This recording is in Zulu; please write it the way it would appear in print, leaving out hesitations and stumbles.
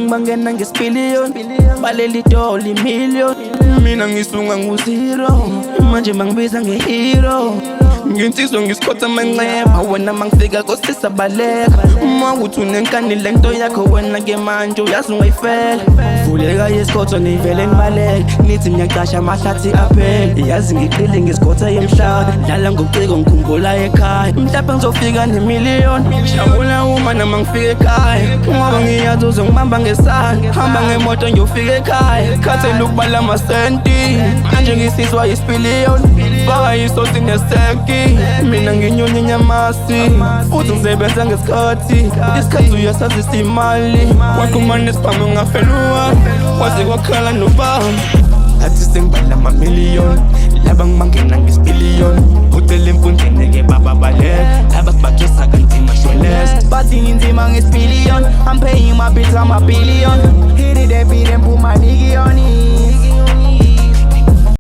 abaningi bangena ngesipiliyoni baleli dola million. Mina ngisunga ngu-zero manje bangibiza nge-hero. Nginsizwa ngisikhotha amanxeba wena mangifika kosisabaleka. Uma uthi unenkani le nto yakho wena ke manje uyazi ungayifela. Vuleka yesikhothwa ngiyivele ngibaleka nithi ngiyaqasha amahlathi aphela. Yazi ngiqile ngesikhotha yemhlaba dlala ngobuciko ngikhumbula ekhaya. Mhlawumbe ngizofika nemiliyoni shabula uma nama ngifika ekhaya. Ngoba ngiyazi uzongibamba ngesandla hamba ngemoto ngiyofika ekhaya. Khathele ukubala amasenti manje ngisizwa isipiliyoni faka isosi nesenki. Mina nginyonye inyamasi futhi ngisebenza ngesikhathi. Isikhathi uyasazi simali waqhumana nesibhamu ungafeluwa waze kwakhala nobamba. Athi sengibala amamiliyoni laba ngibangena ngesipiliyoni. Hotela emfundeni-ke bababaleka laba sibajosa kanzima shweleza. Bathini nzima ngesipiliyoni I'm paying my bills, I'm a billion.